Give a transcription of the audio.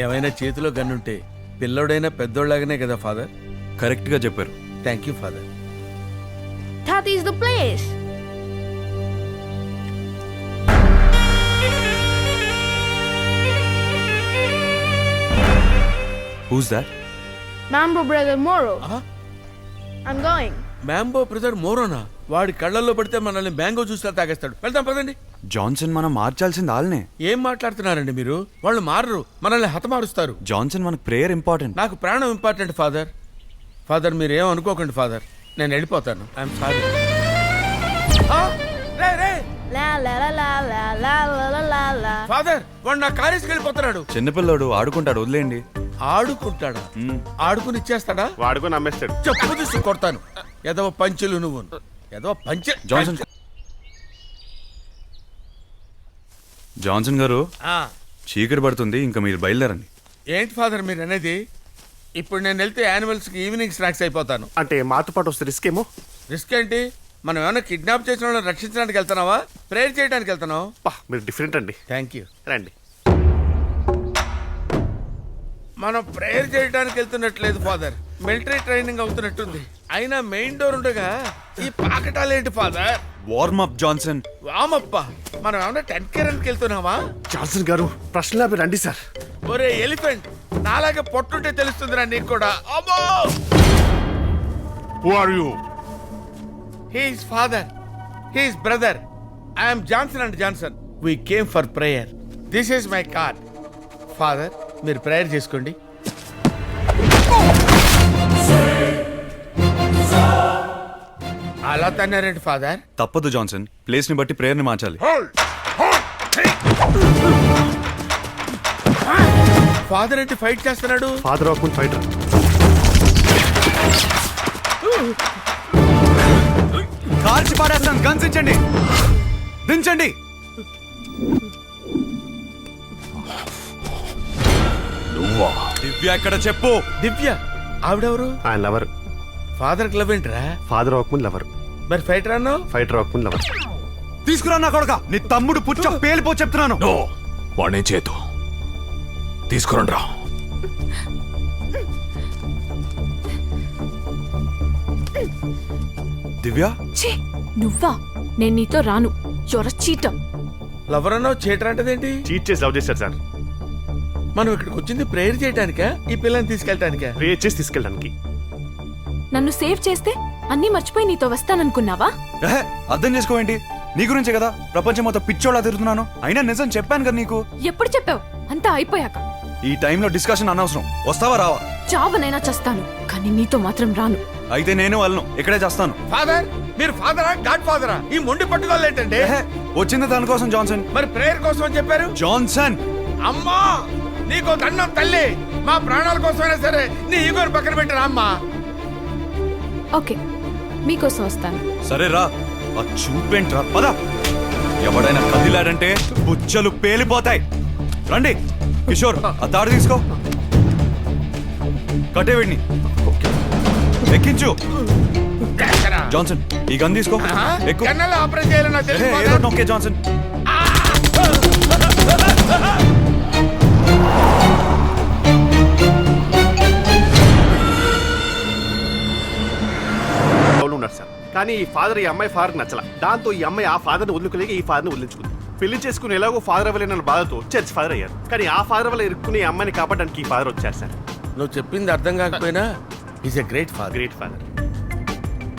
ఏమైనా చేతిలో గన్నుంటే పిల్లోడైనా పెద్దోళ్ళగానే కదా ఫాదర్. కరెక్ట్ గా చెప్పారు. Thank you father. That is the place. Who's that? Mambo brother Moro. I'm going. Mambo brother మోరోనా? వాడి కళ్ళల్లో పడితే మనల్ని మ్యాంగో జ్యూస్లా తాగేస్తాడు. వెళ్తాం పదండి. జాన్సన్ మనం మార్చాల్సింది వాళ్ళనే. ఏం మాట్లాడుతున్నారండి మీరు? వాళ్ళు మారరు, మనల్ని హతమారుస్తారు. జాన్సన్ మనకు ప్రేయర్ ఇంపార్టెంట్. నాకు ప్రాణం ఇంపార్టెంట్ ఫాదర్. ఫాదర్ మీరేం అనుకోకండి ఫాదర్, నేను వెళ్ళిపోతాను. I'm sorry. La la la la la la la la la. Father వాడు నా కాలేజీకి వెళ్ళిపోతున్నాడు. చిన్నపిల్లోడు ఆడుకుంటాడు, వదిలేయండి. ఆడుకుంటాడా? ఆడుకుని ఇచ్చేస్తాడా? వాడుకొని నమ్మేస్తాడు. చెప్పు తీసు కొడతాను. ఏదో పంచులు నువ్వు ఏదో పంచె. జాన్సన్ గారు, చీకటి పడుతుంది, ఇంకా మీరు బయలుదేరండి. ఏంటి ఫాదర్ మీరు అనేది? ఇప్పుడు నేను వెళ్తే యానిమల్స్కి ఈవినింగ్ స్నాక్స్ అయిపోతాను. అంటే మాతో పాటు వస్తే రిస్క్ ఏమో. రిస్క్ ఏంటి? మనం ఏమైనా కిడ్నాప్ చేసిన వాళ్ళని రక్షించడానికి వెళ్తున్నావా, ప్రేయర్ చేయడానికి వెళ్తున్నావు? మీరు డిఫరెంట్ అండి. Thank you. రండి. మనం ప్రేయర్ చేయడానికి వెళ్తున్నట్లేదు ఫాదర్, మిలిటరీ ట్రైనింగ్ అవుతున్నట్టుంది. అయినా మెయిన్ డోర్ ఉండగా ఈ పాకటాలేంటి ఫాదర్? Warm up Johnson. వామప్ప, మనం ఏమన్నా టెంట్ కేరన్కి వెళ్తున్నావా? జాన్సన్ గారు ప్రశ్నలా మీరు రండి సార్. ఒరే ఎలిఫెంట్, నాలాగే పొట్టుంటే తెలుస్తుందిరా నీకు కూడా. అమ్మో! Who are you? He is father. He is brother. I am Johnson and Johnson. We came for prayer. This is my card. Father, మీరు ప్రేయర్ చేసుకోండి. అలా తన్నారండి ఫాదర్. తప్పదు జాన్సన్, ప్లేస్ ని బట్టి ప్రేయర్ ని మార్చాలి. ఫాదర్ ఏంటి ఫైట్ చేస్తున్నాడు? Father of fighter. కాల్చి పాడేస్తాను, గన్స్ ఇచ్చండి, దించండి. దివ్య ఎక్కడ చెప్పు. దివ్య ఆవిడెవరు? ఆయన లవర్. ఫాదర్ క్లబ్ ఏంట్రా? Father of lover. మరి ఫైటర్ అన్నావు? Fighter of lover. తీసుకురా నా కొడక, నీ తమ్ముడు పుచ్చ పేలిపో చెప్తున్నాను. వాడే చేతు తీసుకురండి రా. దివ్య, ఛీ, నువ్వా? నేను నీతో రాను. Your cheater. లవర్ అన్నావు, చీటర్ అంటదేంటి? చీట్ చేసి లవ్ చేశారు సార్. మనం ఇక్కడికి వచ్చింది ప్రేయర్ చేయడానికా, ఈ పిల్లని తీసుకెళ్ళటానికా? ప్రేయర్ చేసి తీసుకెళ్ళడానికి. నన్ను సేవ్ చేస్తే అన్నీ మర్చిపోయి నీతో వస్తాననుకున్నావా? అర్థం చేసుకోవేంటి? నీ గురించే కదా ప్రపంచం మొత్తం పిచ్చోళ్ళ తిరుగుతున్నాను. అయినా నిజం చెప్పాను కదా నీకు. ఎప్పుడు చెప్పావు? అంతా అయిపోయాక. ఈ టైంలో డిస్కషన్ అనవసరం. వస్తావా రావా? చావనైనా చస్తాను, కానీ నీతో మాత్రం రాను. అయితే నేను వాళ్ళను ఇక్కడే చేస్తాను. ఫాదర్, మీరు ఫాదరా గాడ్ ఫాదరా? ఈ మొండి పట్టుదల ఏంటండి? వచ్చింది దానికోసం జాన్సన్. మరి ప్రేయర్ కోసం అని చెప్పారు. జాన్సన్, అమ్మా నీకు దండం తల్లి, మా ప్రాణాల కోసమైనా సరే నీ ఈగోని పక్కన పెట్టరా అమ్మా. ఓకే, మీకోసం వస్తాను. సరే రా. ఆ చూపేంట్రా, పద. ఎవడైనా కదిలాడంటే బుచ్చలు పేలిపోతాయి. రండి. కిషోర్, ఆ తాడు తీసుకో, కట్టేవిడిని ఎక్కించు. జాన్సన్, ఈ గన్ తీసుకో, ఎక్కు. ఆపరేట్ చేయాలి నాకు తెలుసు. Okay Johnson. ఉన్నారు సార్, కానీ ఈ ఫాదర్ ఈ అమ్మాయి ఫాదర్ నచ్చల. దాంతో ఈ అమ్మాయి ఆ ఫాదర్ని వదులుకోలేక ఈ ఫాదర్ని వదిలించుకుంది. పెళ్లి చేసుకుని ఎలాగో ఫాదర్ అవ్వలేనన్న బాధతో చర్చ్ ఫాదర్ అయ్యారు. కానీ ఆ ఫాదర్ వల్ల ఇరుక్కుని ఈ అమ్మాయిని కాపాడడానికి ఈ ఫాదర్ వచ్చారు సార్. నువ్వు చెప్పింది అర్థం కాకపోయినా is a great father. Great father.